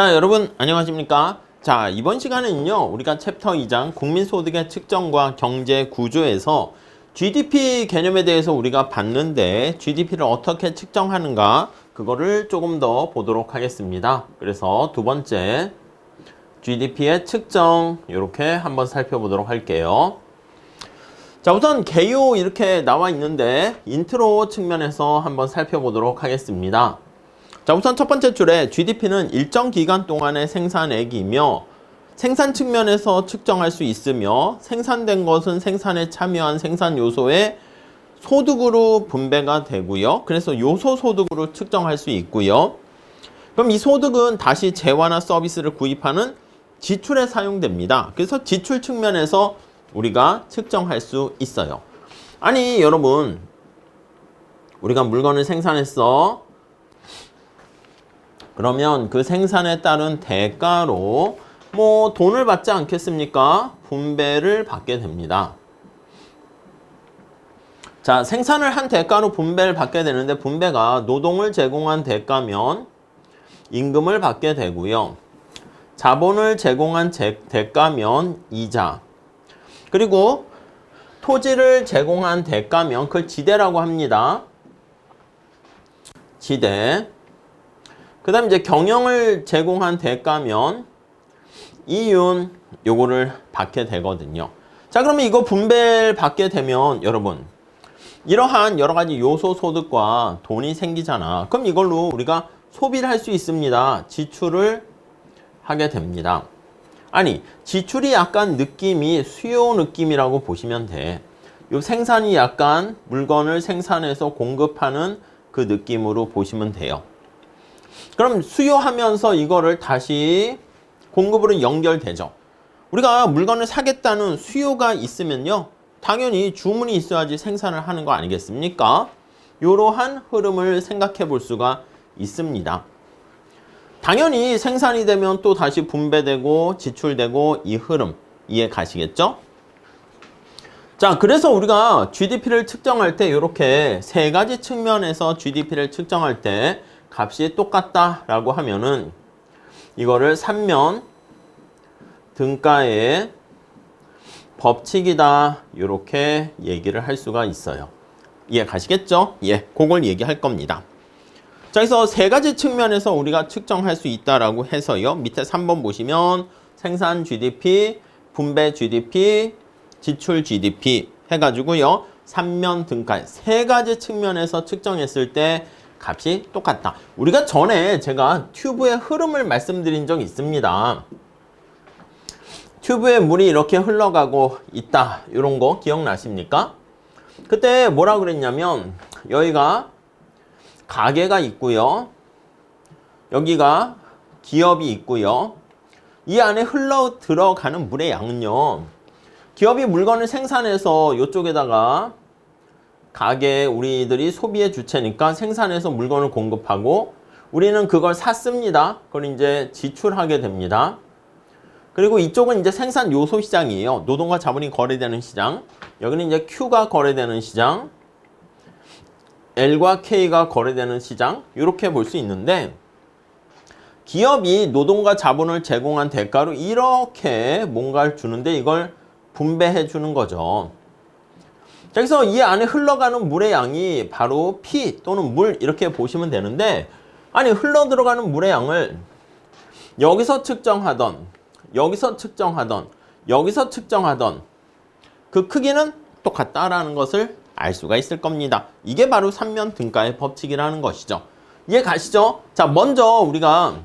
자, 여러분 안녕하십니까? 자, 이번 시간에는요 우리가 챕터 2장 국민소득의 측정과 경제 구조에서 GDP 개념에 대해서 우리가 봤는데 GDP를 어떻게 측정하는가 그거를 조금 더 보도록 하겠습니다. 그래서 두 번째 GDP의 측정 이렇게 한번 살펴보도록 할게요. 자, 우선 개요 이렇게 나와 있는데 인트로 측면에서 한번 살펴보도록 하겠습니다. 자, 우선 첫 번째 줄에 GDP는 일정 기간 동안의 생산액이며 생산 측면에서 측정할 수 있으며 생산된 것은 생산에 참여한 생산 요소의 소득으로 분배가 되고요. 그래서 요소 소득으로 측정할 수 있고요. 그럼 이 소득은 다시 재화나 서비스를 구입하는 지출에 사용됩니다. 그래서 지출 측면에서 우리가 측정할 수 있어요. 아니 여러분, 우리가 물건을 생산했어. 그러면 그 생산에 따른 대가로 돈을 받지 않겠습니까? 분배를 받게 됩니다. 자, 생산을 한 대가로 분배를 받게 되는데 분배가 노동을 제공한 대가면 임금을 받게 되고요. 자본을 제공한 대가면 이자, 그리고 토지를 제공한 대가면 그걸 지대라고 합니다. 지대. 그 다음에 이제 경영을 제공한 대가면 이윤 요거를 받게 되거든요. 자, 그러면 이거 분배를 받게 되면 여러분 이러한 여러 가지 요소 소득과 돈이 생기잖아. 그럼 이걸로 우리가 소비를 할 수 있습니다. 지출을 하게 됩니다. 아니, 지출이 약간 느낌이 수요 느낌이라고 보시면 돼. 요 생산이 약간 물건을 생산해서 공급하는 그 느낌으로 보시면 돼요. 그럼 수요하면서 이거를 다시 공급으로 연결되죠. 우리가 물건을 사겠다는 수요가 있으면요, 당연히 주문이 있어야지 생산을 하는 거 아니겠습니까? 이러한 흐름을 생각해 볼 수가 있습니다. 당연히 생산이 되면 또 다시 분배되고 지출되고 이 흐름 이해 가시겠죠? 자, 그래서 우리가 GDP를 측정할 때 이렇게 세 가지 측면에서 GDP를 측정할 때 값이 똑같다라고 하면은 이거를 3면 등가의 법칙이다 이렇게 얘기를 할 수가 있어요. 이해 가시겠죠? 예, 그걸 얘기할 겁니다. 자, 그래서 세 가지 측면에서 우리가 측정할 수 있다라고 해서요. 밑에 3번 보시면 생산 GDP, 분배 GDP, 지출 GDP 해가지고요. 3면 등가 세 가지 측면에서 측정했을 때 값이 똑같다. 우리가 전에 제가 튜브의 흐름을 말씀드린 적이 있습니다. 튜브에 물이 이렇게 흘러가고 있다. 이런 거 기억나십니까? 그때 뭐라 그랬냐면 여기가 가게가 있고요. 여기가 기업이 있고요. 이 안에 흘러 들어가는 물의 양은요. 기업이 물건을 생산해서 이쪽에다가 가게 우리들이 소비의 주체니까 생산해서 물건을 공급하고 우리는 그걸 샀습니다. 그걸 이제 지출하게 됩니다. 그리고 이쪽은 이제 생산 요소 시장이에요. 노동과 자본이 거래되는 시장. 여기는 이제 Q가 거래되는 시장. L과 K가 거래되는 시장. 이렇게 볼 수 있는데 기업이 노동과 자본을 제공한 대가로 이렇게 뭔가를 주는데 이걸 분배해 주는 거죠. 자, 그래서 이 안에 흘러가는 물의 양이 바로 피 또는 물 이렇게 보시면 되는데 아니 흘러 들어가는 물의 양을 여기서 측정하던 여기서 측정하던 여기서 측정하던 그 크기는 똑같다라는 것을 알 수가 있을 겁니다. 이게 바로 3면 등가의 법칙이라는 것이죠. 이해 가시죠? 자, 먼저 우리가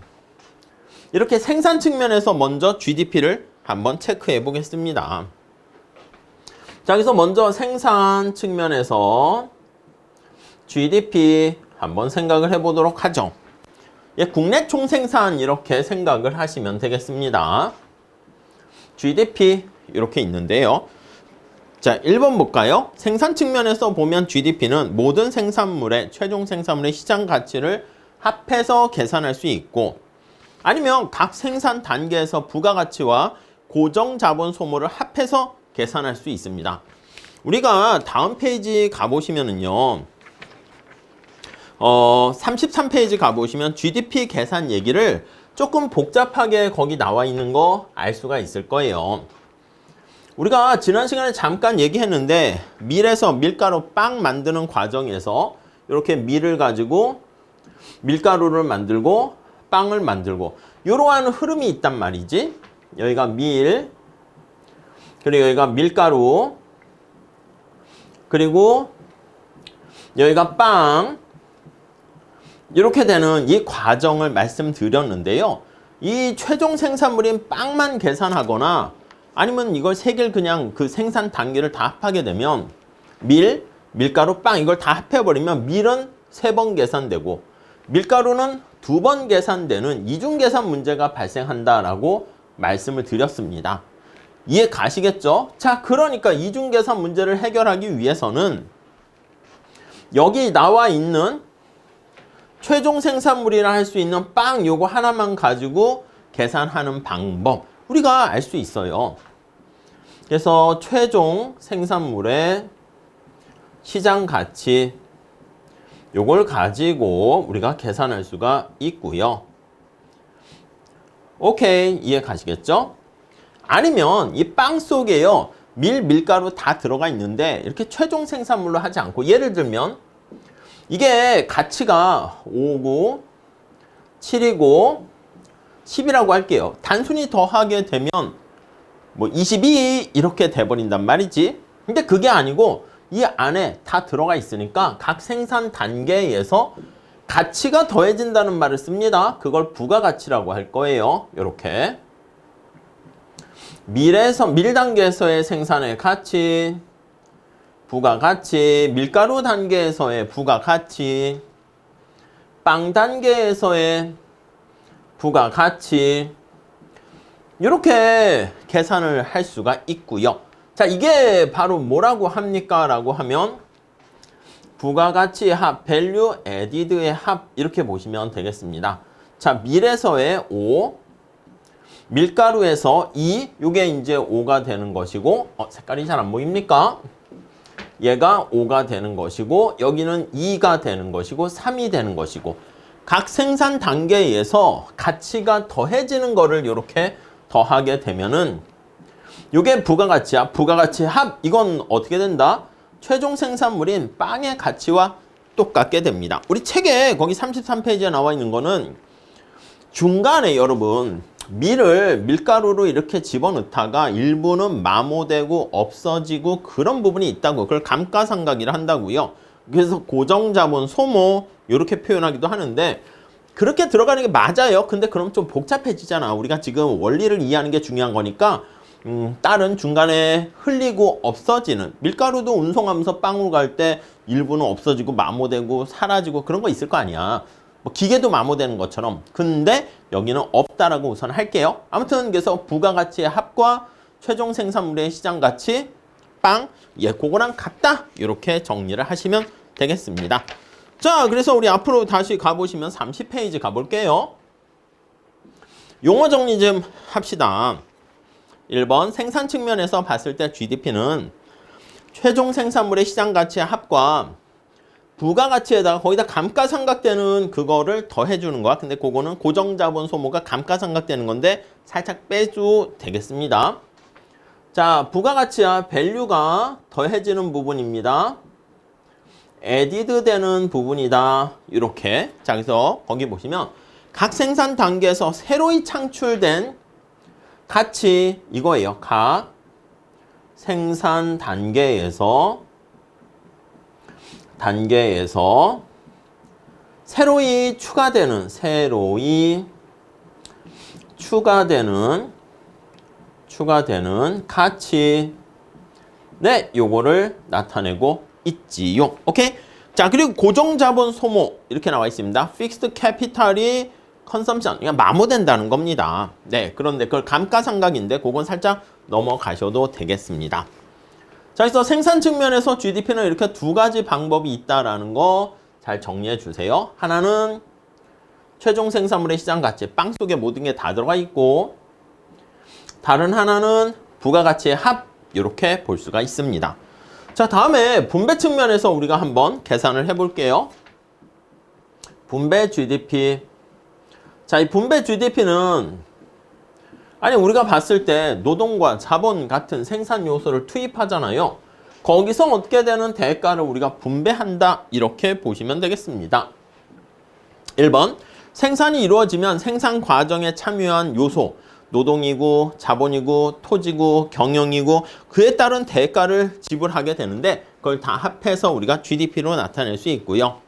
이렇게 생산 측면에서 먼저 GDP를 한번 체크해 보겠습니다. 자, 그래서 먼저 생산 측면에서 GDP 한번 생각을 해보도록 하죠. 예, 국내 총생산 이렇게 생각을 하시면 되겠습니다. GDP 이렇게 있는데요. 자, 1번 볼까요? 생산 측면에서 보면 GDP는 모든 생산물의 최종 생산물의 시장 가치를 합해서 계산할 수 있고 아니면 각 생산 단계에서 부가가치와 고정 자본 소모를 합해서 계산할 수 있습니다. 우리가 다음 페이지 가보시면은요. 33페이지 가보시면 GDP 계산 얘기를 조금 복잡하게 거기 나와 있는 거 알 수가 있을 거예요. 우리가 지난 시간에 잠깐 얘기했는데 밀에서 밀가루 빵 만드는 과정에서 이렇게 밀을 가지고 밀가루를 만들고 빵을 만들고 이러한 흐름이 있단 말이지. 여기가 밀, 그리고 여기가 밀가루, 그리고 여기가 빵, 이렇게 되는 이 과정을 말씀드렸는데요. 이 최종 생산물인 빵만 계산하거나 아니면 이걸 세 개를 그냥 그 생산 단계를 다 합하게 되면 밀, 밀가루, 빵 이걸 다 합해버리면 밀은 3번 계산되고 밀가루는 2번 계산되는 이중계산 문제가 발생한다라고 말씀을 드렸습니다. 이해 가시겠죠? 자, 그러니까 이중계산 문제를 해결하기 위해서는 여기 나와 있는 최종 생산물이라 할 수 있는 빵 요거 하나만 가지고 계산하는 방법 우리가 알 수 있어요. 그래서 최종 생산물의 시장 가치 요걸 가지고 우리가 계산할 수가 있고요. 오케이, 이해 가시겠죠? 아니면 이 빵 속에요 밀가루 다 들어가 있는데 이렇게 최종 생산물로 하지 않고 예를 들면 이게 가치가 5고 7이고 10이라고 할게요. 단순히 더하게 되면 뭐 22 이렇게 돼버린단 말이지. 근데 그게 아니고 이 안에 다 들어가 있으니까 각 생산 단계에서 가치가 더해진다는 말을 씁니다. 그걸 부가가치라고 할 거예요. 이렇게 밀 단계에서의 생산의 가치, 부가가치, 밀가루 단계에서의 부가가치, 빵 단계에서의 부가가치 이렇게 계산을 할 수가 있고요. 자, 이게 바로 뭐라고 합니까? 라고 하면 부가가치 합, value added의 합 이렇게 보시면 되겠습니다. 자, 밀에서의 5, 밀가루에서 2, 이게 이제 5가 되는 것이고 색깔이 잘 안 보입니까? 얘가 5가 되는 것이고 여기는 2가 되는 것이고 3이 되는 것이고 각 생산 단계에서 가치가 더해지는 거를 이렇게 더하게 되면은 이게 부가가치야. 부가가치 합 이건 어떻게 된다? 최종 생산물인 빵의 가치와 똑같게 됩니다. 우리 책에 거기 33페이지에 나와 있는 거는 중간에 여러분 밀가루로 이렇게 집어넣다가 일부는 마모되고 없어지고 그런 부분이 있다고 그걸 감가상각이라 한다고요. 그래서 고정자본 소모 이렇게 표현하기도 하는데 그렇게 들어가는 게 맞아요. 근데 그럼 좀 복잡해지잖아. 우리가 지금 원리를 이해하는 게 중요한 거니까 다른 중간에 흘리고 없어지는 밀가루도 운송하면서 빵으로 갈 때 일부는 없어지고 마모되고 사라지고 그런 거 있을 거 아니야. 뭐 기계도 마모되는 것처럼. 근데 여기는 없다라고 우선 할게요. 아무튼 그래서 부가가치의 합과 최종 생산물의 시장가치 빵, 그거랑 같다. 이렇게 정리를 하시면 되겠습니다. 자, 그래서 우리 앞으로 다시 가보시면 30페이지 가볼게요. 용어 정리 좀 합시다. 1번 생산 측면에서 봤을 때 GDP는 최종 생산물의 시장가치의 합과 부가가치에다가 거기다 감가상각되는 그거를 더해주는 거야. 근데 그거는 고정자본 소모가 감가상각되는 건데 살짝 빼도 되겠습니다. 자, 부가가치와 밸류가 더해지는 부분입니다. 에디드 되는 부분이다. 이렇게. 자, 그래서 거기 보시면 각 생산 단계에서 새로이 창출된 가치 이거예요. 각 생산 단계에서 새로이 추가되는 가치 요거를 나타내고 있지요. 오케이? 자, 그리고 고정자본 소모 이렇게 나와 있습니다. 픽스드 캐피탈이 컨섬션, 그러니까 마모된다는 겁니다. 네, 그런데 그걸 감가상각인데 그건 살짝 넘어가셔도 되겠습니다. 자, 그래서 생산 측면에서 GDP는 이렇게 두 가지 방법이 있다라는 거 잘 정리해 주세요. 하나는 최종 생산물의 시장 가치, 빵 속에 모든 게 다 들어가 있고 다른 하나는 부가가치의 합 이렇게 볼 수가 있습니다. 자, 다음에 분배 측면에서 우리가 한번 계산을 해볼게요. 분배 GDP. 자, 이 분배 GDP는 아니 우리가 봤을 때 노동과 자본 같은 생산 요소를 투입하잖아요. 거기서 얻게 되는 대가를 우리가 분배한다. 이렇게 보시면 되겠습니다. 1번 생산이 이루어지면 생산 과정에 참여한 요소 노동이고 자본이고 토지고 경영이고 그에 따른 대가를 지불하게 되는데 그걸 다 합해서 우리가 GDP로 나타낼 수 있고요.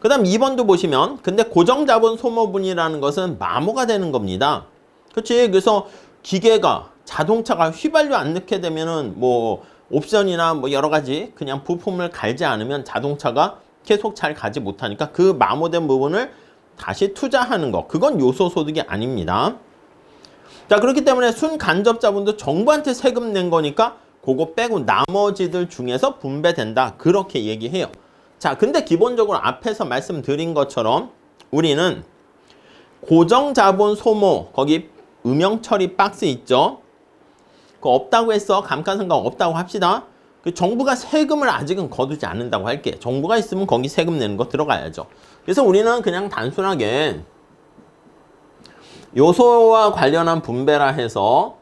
그 다음 2번도 보시면 근데 고정자본 소모분이라는 것은 마모가 되는 겁니다. 그치? 그래서 기계가 자동차가 휘발유 안 넣게 되면은 뭐 옵션이나 뭐 여러 가지 그냥 부품을 갈지 않으면 자동차가 계속 잘 가지 못하니까 그 마모된 부분을 다시 투자하는 거 그건 요소소득이 아닙니다. 자 그렇기 때문에 순간접자본도 정부한테 세금 낸 거니까 그거 빼고 나머지들 중에서 분배된다 그렇게 얘기해요. 자 근데 기본적으로 앞에서 말씀드린 것처럼 우리는 고정자본 소모 거기 음영처리 박스 있죠. 그거 없다고 했어. 감가상각 없다고 합시다. 그 정부가 세금을 아직은 거두지 않는다고 할게. 정부가 있으면 거기 세금 내는 거 들어가야죠. 그래서 우리는 그냥 단순하게 요소와 관련한 분배라 해서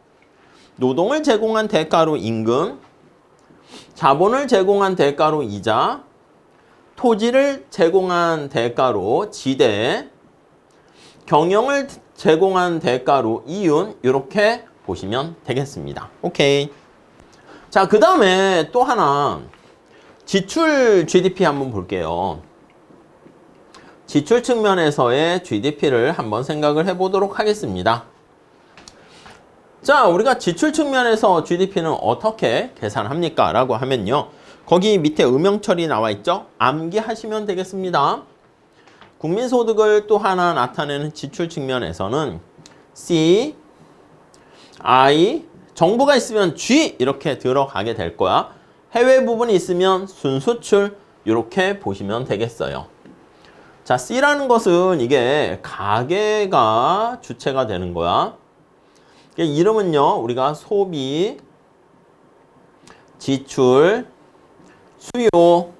노동을 제공한 대가로 임금, 자본을 제공한 대가로 이자, 토지를 제공한 대가로 지대, 경영을 제공한 대가로 이윤 이렇게 보시면 되겠습니다. 오케이. 자, 그 다음에 또 하나 지출 GDP 한번 볼게요. 지출 측면에서의 GDP를 한번 생각을 해보도록 하겠습니다. 자, 우리가 지출 측면에서 GDP는 어떻게 계산합니까? 라고 하면요. 거기 밑에 음영처리 나와 있죠? 암기하시면 되겠습니다. 국민소득을 또 하나 나타내는 지출 측면에서는 C, I, 정부가 있으면 G 이렇게 들어가게 될 거야. 해외 부분이 있으면 순수출 이렇게 보시면 되겠어요. 자, C라는 것은 이게 가계가 주체가 되는 거야. 이름은요, 우리가 소비, 지출, 수요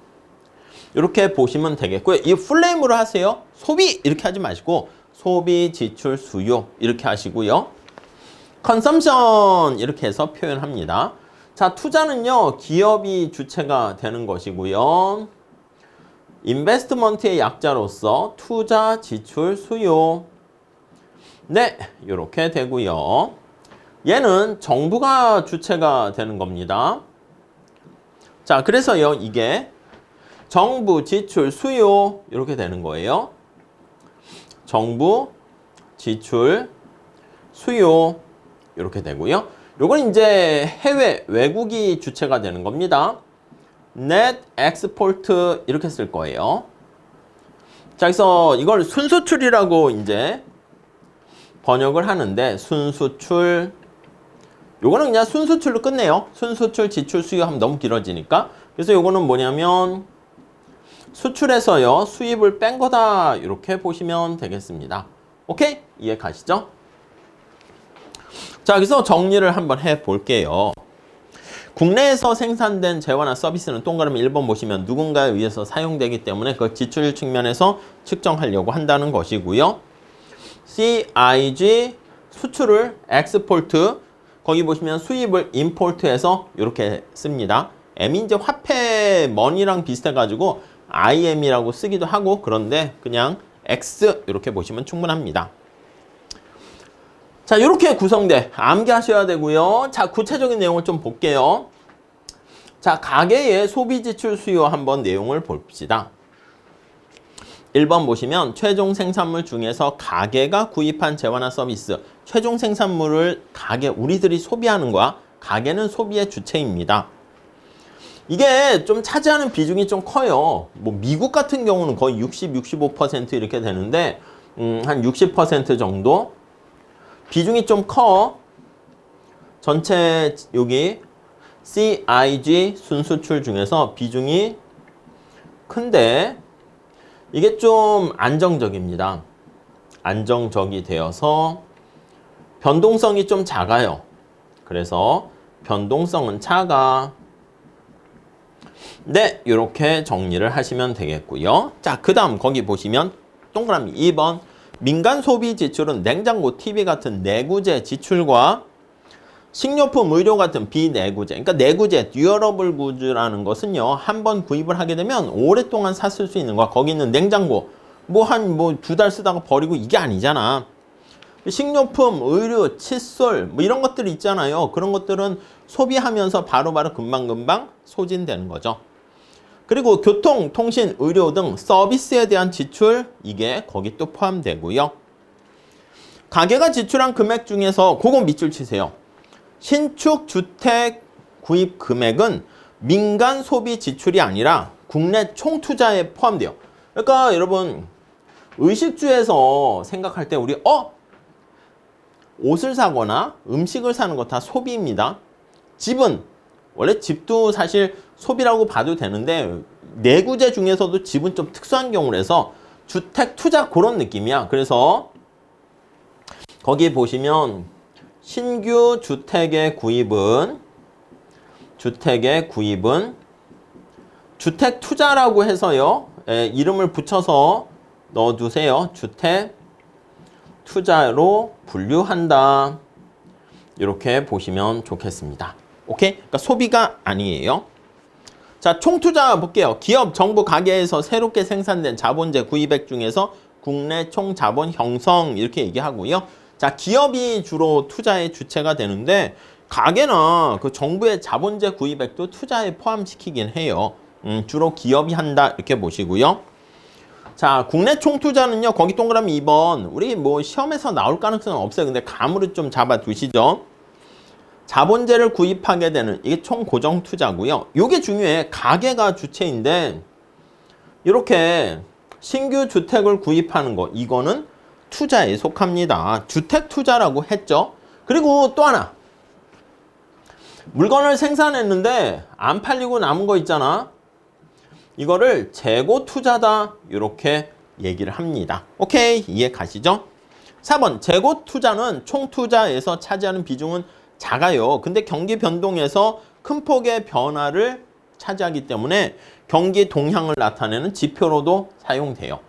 이렇게 보시면 되겠고요. 이 풀네임으로 하세요. 소비 이렇게 하지 마시고 소비, 지출, 수요 이렇게 하시고요. 컨섬션 이렇게 해서 표현합니다. 자, 투자는요. 기업이 주체가 되는 것이고요. 인베스트먼트의 약자로서 투자, 지출, 수요 네, 이렇게 되고요. 얘는 정부가 주체가 되는 겁니다. 자, 그래서요. 이게 정부, 지출, 수요 이렇게 되는 거예요. 정부, 지출, 수요 이렇게 되고요. 요건 이제 해외, 외국이 주체가 되는 겁니다. net export 이렇게 쓸 거예요. 자, 그래서 이걸 순수출이라고 이제 번역을 하는데 순수출 요거는 그냥 순수출로 끝내요. 순수출, 지출, 수요 하면 너무 길어지니까. 그래서 요거는 뭐냐면 수출에서요. 수입을 뺀 거다. 이렇게 보시면 되겠습니다. 오케이? 이해 가시죠? 자, 그래서 정리를 한번 해 볼게요. 국내에서 생산된 재화나 서비스는 동그라미 1번 보시면 누군가에 의해서 사용되기 때문에 그걸 지출 측면에서 측정하려고 한다는 것이고요. CIG 수출을 expor트 거기 보시면 수입을 import해서 이렇게 씁니다. M이 이제 화폐 money랑 비슷해가지고 IM이라고 쓰기도 하고 그런데 그냥 X 이렇게 보시면 충분합니다. 자, 이렇게 구성돼 암기하셔야 되고요. 자, 구체적인 내용을 좀 볼게요. 자, 가계의 소비 지출 수요 한번 내용을 봅시다. 1번 보시면 최종 생산물 중에서 가계가 구입한 재화나 서비스 최종 생산물을 가계 우리들이 소비하는 거야. 가계는 소비의 주체입니다. 이게 좀 차지하는 비중이 좀 커요. 뭐 미국 같은 경우는 거의 60, 65% 이렇게 되는데 한 60% 정도 비중이 좀 커. 전체 여기 CIG 순수출 중에서 비중이 큰데 이게 좀 안정적입니다. 안정적이 되어서 변동성이 좀 작아요. 그래서 변동성은 작아. 네, 이렇게 정리를 하시면 되겠고요. 자, 그 다음 거기 보시면 동그라미 2번 민간 소비 지출은 냉장고, TV 같은 내구재 지출과 식료품, 의료 같은 비내구재, 그러니까 내구재, 듀어러블 구즈라는 것은요, 한 번 구입을 하게 되면 오랫동안 샀을 수 있는 거야. 거기 있는 냉장고, 한 2달 쓰다가 버리고 이게 아니잖아. 식료품, 의류, 칫솔, 이런 것들 있잖아요. 그런 것들은 소비하면서 바로바로 금방금방 소진되는 거죠. 그리고 교통, 통신, 의료 등 서비스에 대한 지출, 이게 거기 또 포함되고요. 가게가 지출한 금액 중에서 그거 밑줄 치세요. 신축 주택 구입 금액은 민간 소비 지출이 아니라 국내 총투자에 포함돼요. 그러니까 여러분 의식주에서 생각할 때 우리 옷을 사거나 음식을 사는 거 다 소비입니다. 집은 원래 집도 사실 소비라고 봐도 되는데 내구재 중에서도 집은 좀 특수한 경우라서 주택 투자 그런 느낌이야. 그래서 거기 보시면 신규 주택의 구입은 주택 투자라고 해서요. 이름을 붙여서 넣어두세요. 주택 투자로 분류한다. 이렇게 보시면 좋겠습니다. 오케이? 그러니까 소비가 아니에요. 자, 총투자 볼게요. 기업, 정부, 가게에서 새롭게 생산된 자본재 구입액 중에서 국내 총자본 형성 이렇게 얘기하고요. 자, 기업이 주로 투자의 주체가 되는데 가게나 그 정부의 자본재 구입액도 투자에 포함시키긴 해요. 주로 기업이 한다 이렇게 보시고요. 자, 국내 총투자는요. 거기 동그라미 2번. 우리 시험에서 나올 가능성은 없어요. 근데 감으로 좀 잡아 두시죠. 자본재를 구입하게 되는 이게 총고정 투자고요. 이게 중요해. 가게가 주체인데 이렇게 신규 주택을 구입하는 거 이거는 투자에 속합니다. 주택 투자라고 했죠. 그리고 또 하나. 물건을 생산했는데 안 팔리고 남은 거 있잖아. 이거를 재고 투자다 이렇게 얘기를 합니다. 오케이, 이해 가시죠? 4번 재고 투자는 총 투자에서 차지하는 비중은 작아요. 근데 경기 변동에서 큰 폭의 변화를 차지하기 때문에 경기 동향을 나타내는 지표로도 사용돼요.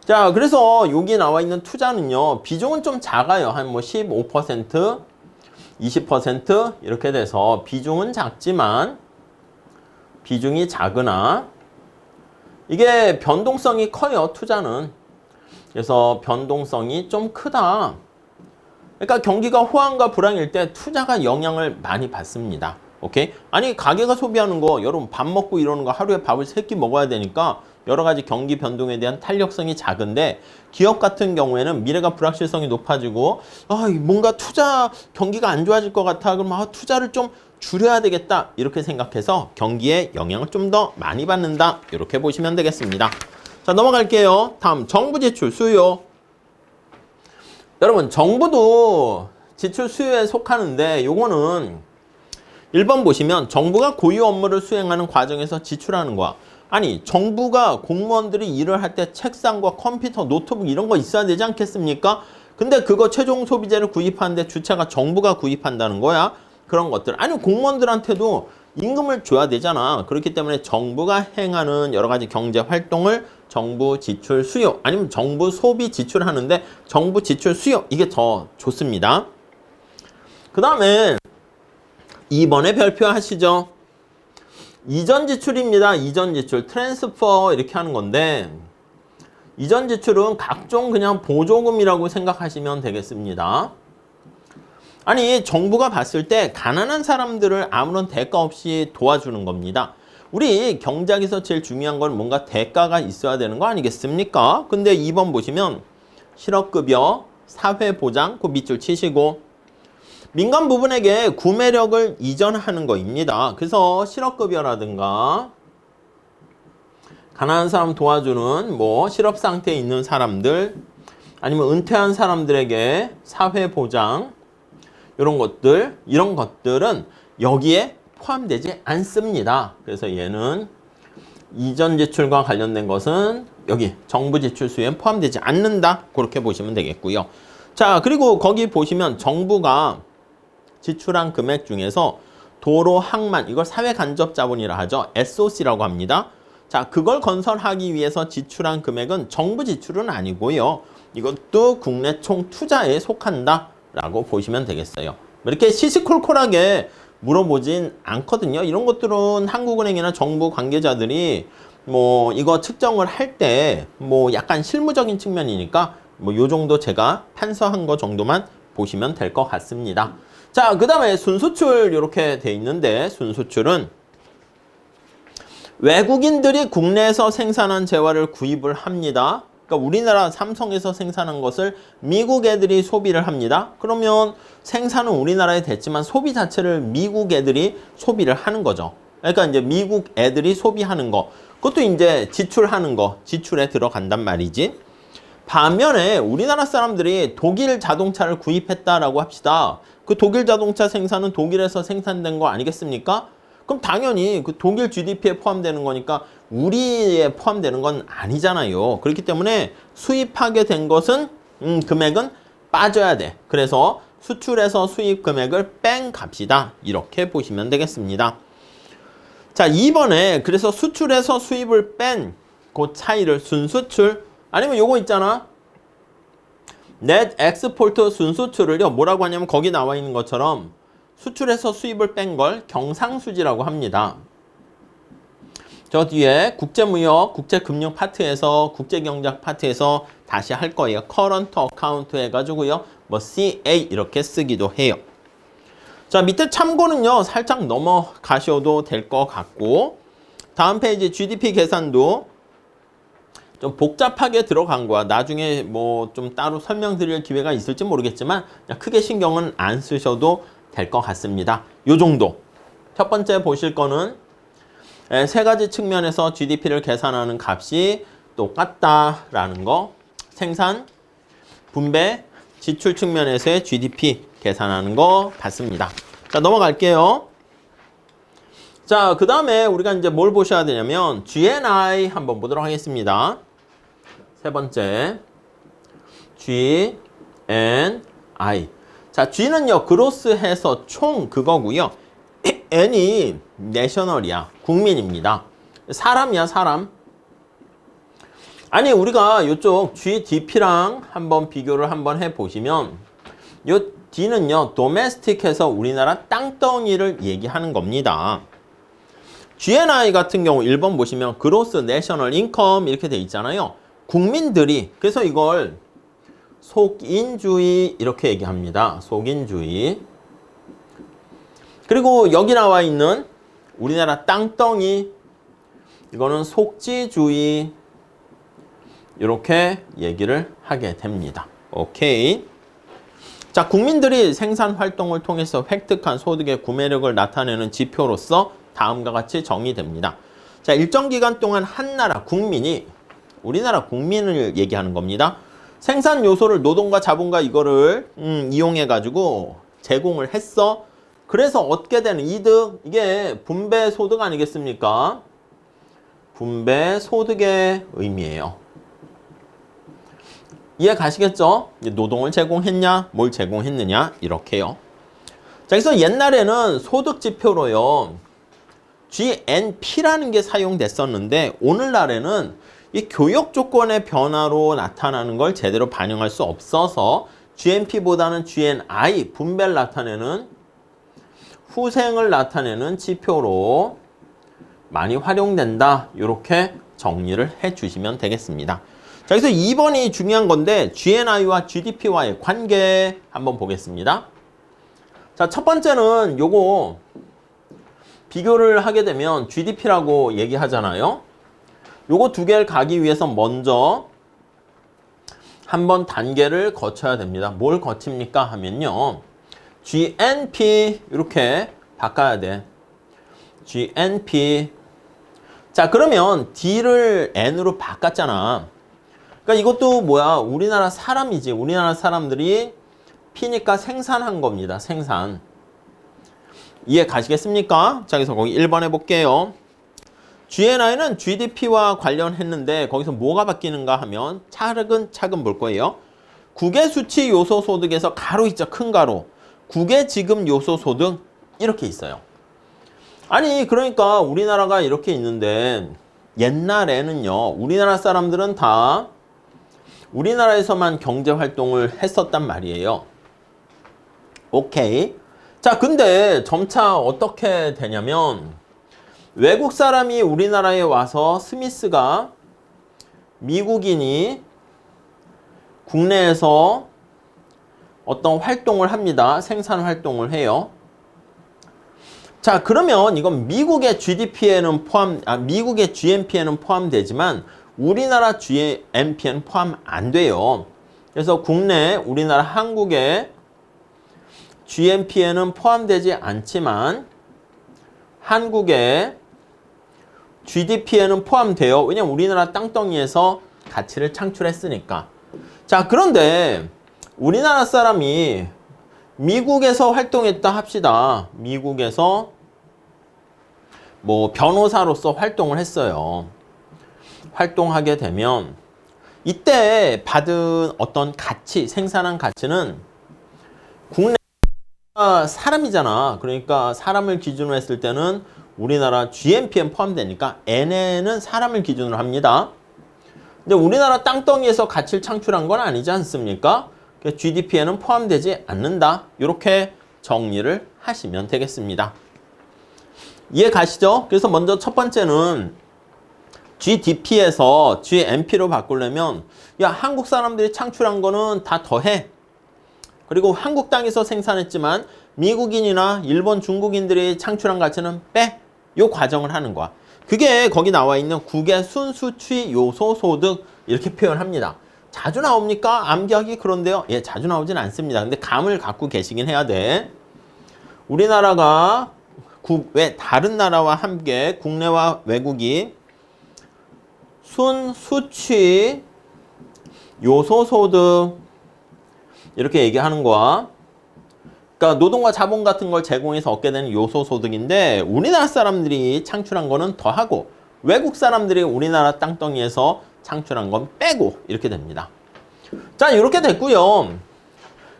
자, 그래서 여기 나와 있는 투자는요. 비중은 좀 작아요. 한 15%, 20% 이렇게 돼서 비중은 작지만 비중이 작으나 이게 변동성이 커요. 투자는. 그래서 변동성이 좀 크다. 그러니까 경기가 호황과 불황일 때 투자가 영향을 많이 받습니다. 오케이? 아니 가게가 소비하는 거 여러분 밥 먹고 이러는 거 하루에 밥을 3끼 먹어야 되니까 여러 가지 경기 변동에 대한 탄력성이 작은데 기업 같은 경우에는 미래가 불확실성이 높아지고 뭔가 투자 경기가 안 좋아질 것 같아. 그럼 투자를 좀 줄여야 되겠다. 이렇게 생각해서 경기에 영향을 좀 더 많이 받는다. 이렇게 보시면 되겠습니다. 자, 넘어갈게요. 다음 정부 지출 수요. 여러분 정부도 지출 수요에 속하는데 요거는 1번 보시면 정부가 고유 업무를 수행하는 과정에서 지출하는 거야. 아니 정부가 공무원들이 일을 할 때 책상과 컴퓨터, 노트북 이런 거 있어야 되지 않겠습니까? 근데 그거 최종 소비재를 구입하는데 주체가 정부가 구입한다는 거야. 그런 것들. 아니 공무원들한테도 임금을 줘야 되잖아. 그렇기 때문에 정부가 행하는 여러 가지 경제 활동을 정부 지출 수요 아니면 정부 소비 지출하는데 정부 지출 수요 이게 더 좋습니다. 그 다음에 2번에 별표하시죠. 이전 지출입니다. 이전 지출. 트랜스퍼 이렇게 하는 건데 이전 지출은 각종 그냥 보조금이라고 생각하시면 되겠습니다. 아니 정부가 봤을 때 가난한 사람들을 아무런 대가 없이 도와주는 겁니다. 우리 경제학에서 제일 중요한 건 뭔가 대가가 있어야 되는 거 아니겠습니까? 근데 2번 보시면 실업급여, 사회보장, 그 밑줄 치시고 민간 부분에게 구매력을 이전하는 거입니다. 그래서 실업급여라든가 가난한 사람 도와주는 실업 상태에 있는 사람들 아니면 은퇴한 사람들에게 사회보장 이런 것들은 여기에 포함되지 않습니다. 그래서 얘는 이전 지출과 관련된 것은 여기 정부 지출 수에 포함되지 않는다. 그렇게 보시면 되겠고요. 자, 그리고 거기 보시면 정부가 지출한 금액 중에서 도로, 항만, 이걸 사회간접자본이라 하죠. SOC라고 합니다. 자, 그걸 건설하기 위해서 지출한 금액은 정부 지출은 아니고요. 이것도 국내 총 투자에 속한다라고 보시면 되겠어요. 이렇게 시시콜콜하게 물어보진 않거든요. 이런 것들은 한국은행이나 정부 관계자들이 뭐 이거 측정을 할 때 뭐 약간 실무적인 측면이니까 뭐 요 정도 제가 판서한 거 정도만 보시면 될 것 같습니다. 자, 그 다음에 순수출 이렇게 돼 있는데, 순수출은 외국인들이 국내에서 생산한 재화를 구입을 합니다. 그러니까 우리나라 삼성에서 생산한 것을 미국 애들이 소비를 합니다. 그러면 생산은 우리나라에 됐지만 소비 자체를 미국 애들이 소비를 하는 거죠. 그러니까 이제 미국 애들이 소비하는 거, 그것도 이제 지출하는 거, 지출에 들어간단 말이지. 반면에 우리나라 사람들이 독일 자동차를 구입했다라고 합시다. 그 독일 자동차 생산은 독일에서 생산된 거 아니겠습니까? 그럼 당연히 그 독일 GDP에 포함되는 거니까 우리에 포함되는 건 아니잖아요. 그렇기 때문에 수입하게 된 것은 금액은 빠져야 돼. 그래서 수출에서 수입 금액을 뺀 값이다. 이렇게 보시면 되겠습니다. 자, 2번에 그래서 수출에서 수입을 뺀 그 차이를 순수출, 아니면 요거 있잖아. net export 순수출을요, 뭐라고 하냐면 거기 나와 있는 것처럼 수출에서 수입을 뺀 걸 경상수지라고 합니다. 저 뒤에 국제무역, 국제금융 파트에서, 국제경제 파트에서 다시 할 거예요. current account 해가지고요, 뭐 CA 이렇게 쓰기도 해요. 자, 밑에 참고는요, 살짝 넘어가셔도 될 것 같고, 다음 페이지 GDP 계산도 좀 복잡하게 들어간 거야. 나중에 뭐 좀 따로 설명드릴 기회가 있을지 모르겠지만 그냥 크게 신경은 안 쓰셔도 될 것 같습니다. 요 정도. 첫 번째 보실 거는 세 가지 측면에서 GDP를 계산하는 값이 똑같다라는 거. 생산, 분배, 지출 측면에서의 GDP 계산하는 거 봤습니다. 자, 넘어갈게요. 자, 그 다음에 우리가 이제 뭘 보셔야 되냐면 GNI 한번 보도록 하겠습니다. 세 번째, G, N, I. 자, G는요, 그로스 해서 총 그거고요. N이 내셔널이야. 국민입니다. 사람이야, 사람. 아니, 우리가 이쪽 GDP랑 한번 비교를 한번 해보시면 요 D는요, 도메스틱해서 우리나라 땅덩이를 얘기하는 겁니다. GNI 같은 경우 1번 보시면 그로스 내셔널 인컴 이렇게 돼 있잖아요. 국민들이, 그래서 이걸 속인주의 이렇게 얘기합니다. 속인주의. 그리고 여기 나와 있는 우리나라 땅덩이, 이거는 속지주의 이렇게 얘기를 하게 됩니다. 오케이. 자, 국민들이 생산 활동을 통해서 획득한 소득의 구매력을 나타내는 지표로서 다음과 같이 정의됩니다. 자, 일정 기간 동안 한 나라 국민이, 우리나라 국민을 얘기하는 겁니다. 생산 요소를 노동과 자본과 이거를 이용해 가지고 제공을 했어. 그래서 얻게 되는 이득, 이게 분배 소득 아니겠습니까? 분배 소득의 의미예요. 이해 가시겠죠? 노동을 제공했냐, 뭘 제공했느냐, 이렇게요. 자, 그래서 옛날에는 소득 지표로요, GNP라는 게 사용됐었는데 오늘날에는 이 교역 조건의 변화로 나타나는 걸 제대로 반영할 수 없어서 GNP보다는 GNI, 분배를 나타내는, 후생을 나타내는 지표로 많이 활용된다. 이렇게 정리를 해주시면 되겠습니다. 자, 그래서 2번이 중요한 건데 GNI와 GDP와의 관계 한번 보겠습니다. 자, 첫 번째는 요거 비교를 하게 되면 GDP라고 얘기하잖아요. 요거 두 개를 가기 위해서 먼저 한번 단계를 거쳐야 됩니다. 뭘 거칩니까 하면요, GNP 이렇게 바꿔야 돼. GNP. 자, 그러면 D를 N으로 바꿨잖아. 그러니까 이것도 뭐야, 우리나라 사람이지. 우리나라 사람들이 P니까 생산한 겁니다. 생산. 이해 가시겠습니까? 자, 그래서 거기 1번 해볼게요. GNI는 GDP와 관련했는데 거기서 뭐가 바뀌는가 하면 차근차근 볼 거예요. 국외 수치 요소 소득에서 가로 있죠. 큰 가로. 국외 지급 요소 소득 이렇게 있어요. 아니, 그러니까 우리나라가 이렇게 있는데 옛날에는요, 우리나라 사람들은 다 우리나라에서만 경제 활동을 했었단 말이에요. 오케이. 자, 근데 점차 어떻게 되냐면 외국 사람이 우리나라에 와서 스미스가 미국인이 국내에서 어떤 활동을 합니다. 생산 활동을 해요. 자, 그러면 이건 미국의 GDP에는 미국의 GNP에는 포함되지만 우리나라 GNP에는 포함 안 돼요. 그래서 국내, 우리나라 한국의 GNP에는 포함되지 않지만 한국의 GDP에는 포함돼요. 왜냐면 우리나라 땅덩이에서 가치를 창출했으니까. 자, 그런데 우리나라 사람이 미국에서 활동했다 합시다. 미국에서 뭐 변호사로서 활동을 했어요. 활동하게 되면 이때 받은 어떤 가치, 생산한 가치는 국내 사람이잖아. 그러니까 사람을 기준으로 했을 때는 우리나라 GNP에 포함되니까 NN은 사람을 기준으로 합니다. 근데 우리나라 땅덩이에서 가치를 창출한 건 아니지 않습니까? GDP에는 포함되지 않는다. 이렇게 정리를 하시면 되겠습니다. 이해 가시죠? 그래서 먼저 첫 번째는 GDP에서 GNP로 바꾸려면 야, 한국 사람들이 창출한 거는 다 더해. 그리고 한국 땅에서 생산했지만 미국인이나 일본 중국인들이 창출한 가치는 빼. 요 과정을 하는 거야. 그게 거기 나와 있는 국외 순수취 요소 소득 이렇게 표현합니다. 자주 나옵니까? 암기하기 그런데요. 예, 자주 나오진 않습니다. 근데 감을 갖고 계시긴 해야 돼. 우리나라가 국외 다른 나라와 함께 국내와 외국이 순수취 요소 소득 이렇게 얘기하는 거야. 그러니까 노동과 자본 같은 걸 제공해서 얻게 되는 요소 소득인데 우리나라 사람들이 창출한 거는 더하고 외국 사람들이 우리나라 땅덩이에서 창출한 건 빼고 이렇게 됩니다. 자, 이렇게 됐고요.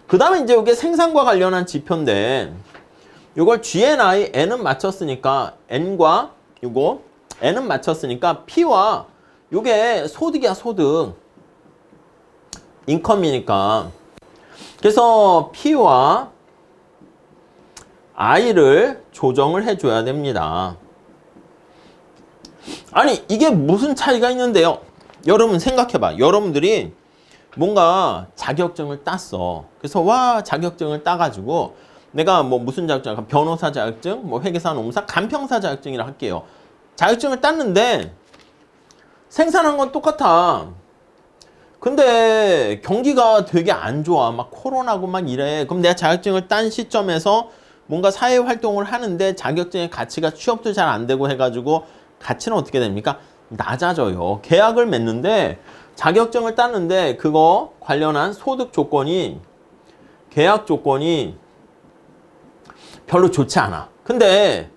그 다음에 이제 이게 생산과 관련한 지표인데 이걸 GNI, N은 맞췄으니까 N과 이거 N은 맞췄으니까 P와 이게 소득이야, 소득. 인컴이니까. 그래서 P와 I를 조정을 해줘야 됩니다. 아니, 이게 무슨 차이가 있는데요? 여러분 생각해봐. 여러분들이 뭔가 자격증을 땄어. 그래서 와, 자격증을 따가지고 내가 뭐 무슨 자격증, 변호사 자격증, 뭐 회계사, 노무사, 간평사 자격증이라 할게요. 자격증을 땄는데 생산한 건 똑같아. 근데 경기가 되게 안 좋아. 막 코로나고 막 이래. 그럼 내가 자격증을 딴 시점에서 뭔가 사회활동을 하는데 자격증의 가치가 취업도 잘 안 되고 해가지고 가치는 어떻게 됩니까? 낮아져요. 계약을 맺는데 자격증을 땄는데 그거 관련한 소득 조건이 계약 조건이 별로 좋지 않아. 근데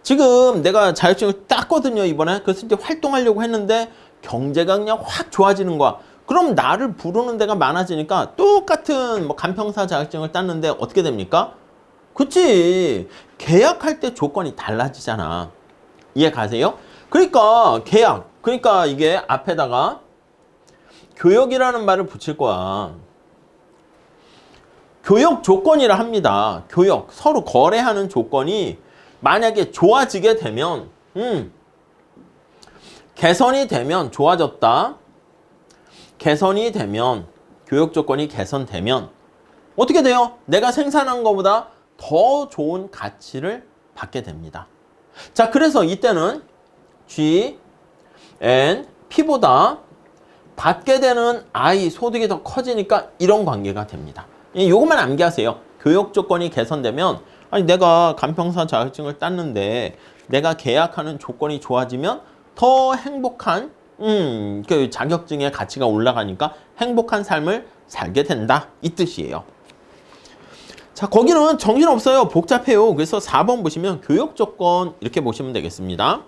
지금 내가 자격증을 땄거든요, 이번에. 그래서 이제 활동하려고 했는데 경제가 그냥 확 좋아지는 거야. 그럼 나를 부르는 데가 많아지니까 똑같은 뭐 간평사 자격증을 땄는데 어떻게 됩니까? 그치. 계약할 때 조건이 달라지잖아. 이해 가세요? 그러니까 계약. 그러니까 이게 앞에다가 교역이라는 말을 붙일 거야. 교역 조건이라 합니다. 교역. 서로 거래하는 조건이 만약에 좋아지게 되면 개선이 되면 좋아졌다. 개선이 되면 교역 조건이 개선되면 어떻게 돼요? 내가 생산한 것보다 더 좋은 가치를 받게 됩니다. 자, 그래서 이때는 G, N, P보다 받게 되는 I 소득이 더 커지니까 이런 관계가 됩니다. 이것만 암기하세요. 교역 조건이 개선되면 아니 내가 간평사 자격증을 땄는데 내가 계약하는 조건이 좋아지면 더 행복한 그 자격증의 가치가 올라가니까 행복한 삶을 살게 된다. 이 뜻이에요. 자, 거기는 정신없어요. 복잡해요. 그래서 4번 보시면 교역 조건 이렇게 보시면 되겠습니다.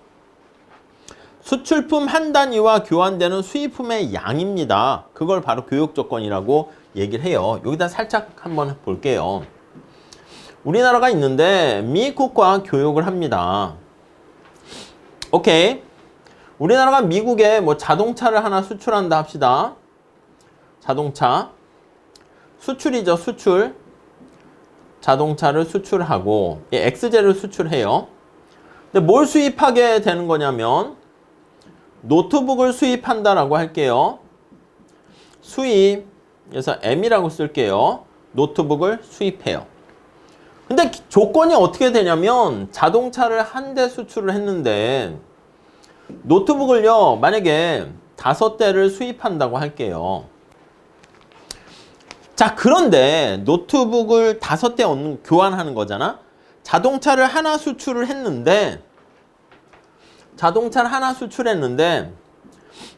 수출품 한 단위와 교환되는 수입품의 양입니다. 그걸 바로 교역 조건이라고 얘기를 해요. 여기다 살짝 한번 볼게요. 우리나라가 있는데 미국과 교역을 합니다. 오케이. 우리나라가 미국에 뭐 자동차를 하나 수출한다 합시다. 자동차 수출이죠. 수출. 자동차를 수출하고 X제를 수출해요. 근데 뭘 수입하게 되는 거냐면 노트북을 수입한다라고 할게요. 수입. 그래서 M이라고 쓸게요. 노트북을 수입해요. 근데 조건이 어떻게 되냐면 자동차를 한 대 수출을 했는데 노트북을요. 만약에 5대를 수입한다고 할게요. 자, 그런데 노트북을 5대 교환하는 거잖아. 자동차를 하나 수출을 했는데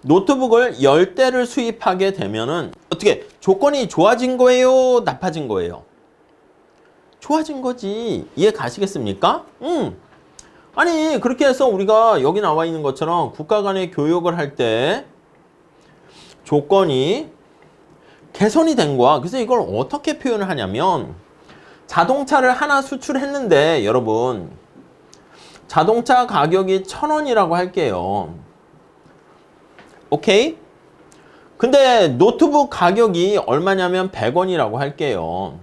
노트북을 10대를 수입하게 되면은 어떻게 조건이 좋아진 거예요? 나빠진 거예요? 좋아진 거지. 이해 가시겠습니까? 아니 그렇게 해서 우리가 여기 나와 있는 것처럼 국가 간의 교역을 할 때 조건이 개선이 된 거야. 그래서 이걸 어떻게 표현을 하냐면 자동차를 하나 수출했는데 여러분 자동차 가격이 1,000원이라고 할게요. 오케이? 근데 노트북 가격이 얼마냐면 100원이라고 할게요.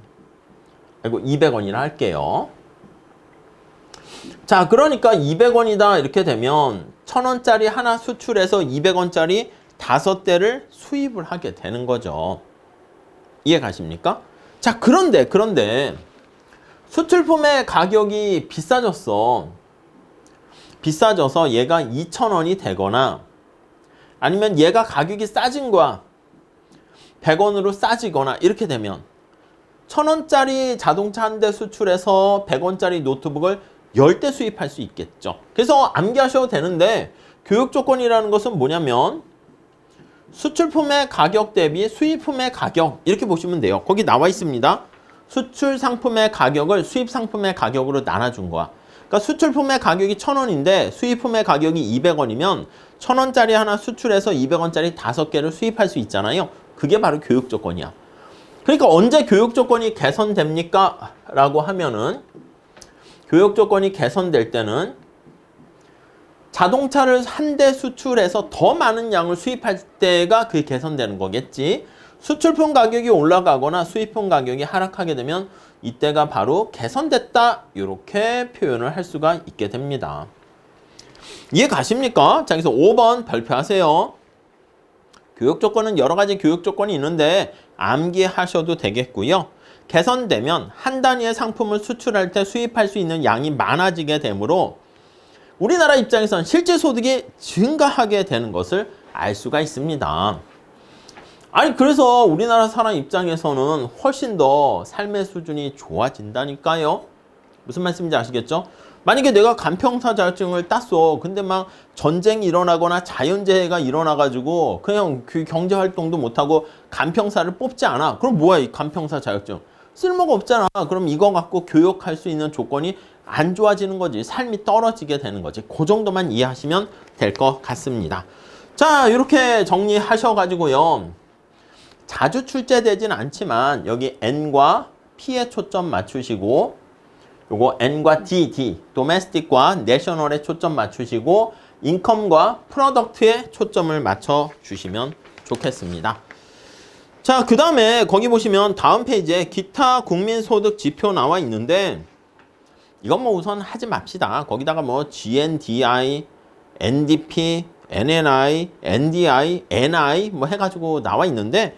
아이고 200원이라 할게요. 자, 그러니까 200원이다 이렇게 되면 1,000원짜리 하나 수출해서 200원짜리 5대를 수입을 하게 되는 거죠. 이해 가십니까? 자, 그런데 수출품의 가격이 비싸져서 얘가 2,000원이 되거나 아니면 얘가 가격이 싸진 거야. 100원으로 싸지거나 이렇게 되면 1,000원짜리 자동차 한 대 수출해서 100원짜리 노트북을 10대 수입할 수 있겠죠. 그래서 암기하셔도 되는데 교육 조건이라는 것은 뭐냐면 수출품의 가격 대비 수입품의 가격 이렇게 보시면 돼요. 거기 나와 있습니다. 수출 상품의 가격을 수입 상품의 가격으로 나눠준 거야. 그러니까 수출품의 가격이 1,000원인데 수입품의 가격이 200원이면 1,000원짜리 하나 수출해서 200원짜리 5개를 수입할 수 있잖아요. 그게 바로 교육 조건이야. 그러니까 언제 교육 조건이 개선됩니까? 라고 하면은 교육 조건이 개선될 때는 자동차를 한 대 수출해서 더 많은 양을 수입할 때가 그게 개선되는 거겠지. 수출품 가격이 올라가거나 수입품 가격이 하락하게 되면 이때가 바로 개선됐다. 이렇게 표현을 할 수가 있게 됩니다. 이해 가십니까? 자, 그래서 5번 발표하세요. 교육 조건은 여러 가지 교육 조건이 있는데 암기하셔도 되겠고요. 개선되면 한 단위의 상품을 수출할 때 수입할 수 있는 양이 많아지게 되므로 우리나라 입장에서는 실질 소득이 증가하게 되는 것을 알 수가 있습니다. 아니 그래서 우리나라 사람 입장에서는 훨씬 더 삶의 수준이 좋아진다니까요. 무슨 말씀인지 아시겠죠? 만약에 내가 간평사 자격증을 땄어. 근데 막 전쟁이 일어나거나 자연재해가 일어나가지고 그냥 그 경제활동도 못하고 간평사를 뽑지 않아. 그럼 뭐야 이 간평사 자격증? 쓸모가 없잖아. 그럼 이거 갖고 교육할 수 있는 조건이 안 좋아지는 거지. 삶이 떨어지게 되는 거지. 그 정도만 이해하시면 될 것 같습니다. 자, 이렇게 정리하셔가지고요. 자주 출제되진 않지만 여기 N과 P에 초점 맞추시고 요거 N과 D, Domestic과 National에 초점 맞추시고 Income과 Product에 초점을 맞춰주시면 좋겠습니다. 자, 그 다음에 거기 보시면 다음 페이지에 기타 국민소득 지표 나와 있는데 이건 뭐 우선 하지 맙시다. 거기다가 뭐 GNDI, NDP, NNI, NDI, NI 뭐 해가지고 나와 있는데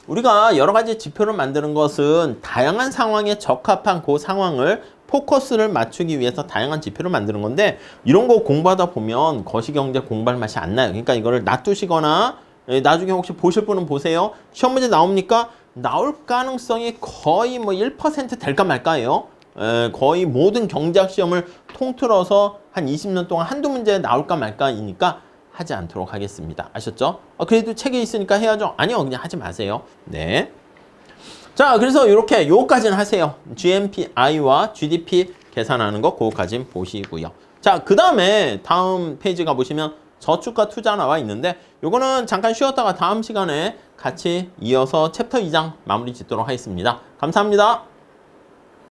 우리가 여러 가지 지표를 만드는 것은 다양한 상황에 적합한 그 상황을 포커스를 맞추기 위해서 다양한 지표를 만드는 건데 이런 거 공부하다 보면 거시경제 공부할 맛이 안 나요. 그러니까 이거를 놔두시거나 나중에 혹시 보실 분은 보세요. 시험 문제 나옵니까? 나올 가능성이 거의 뭐 1% 될까 말까예요. 거의 모든 경제학 시험을 통틀어서 한 20년 동안 한두 문제 나올까 말까이니까 하지 않도록 하겠습니다. 아셨죠? 그래도 책에 있으니까 해야죠. 아니요, 그냥 하지 마세요. 네. 자, 그래서 이렇게 요거까지는 하세요. GNPI와 GDP 계산하는 거 그거까지는 보시고요. 자, 그 다음에 다음 페이지 가보시면 저축과 투자 나와 있는데 요거는 잠깐 쉬었다가 다음 시간에 같이 이어서 챕터 2장 마무리 짓도록 하겠습니다. 감사합니다.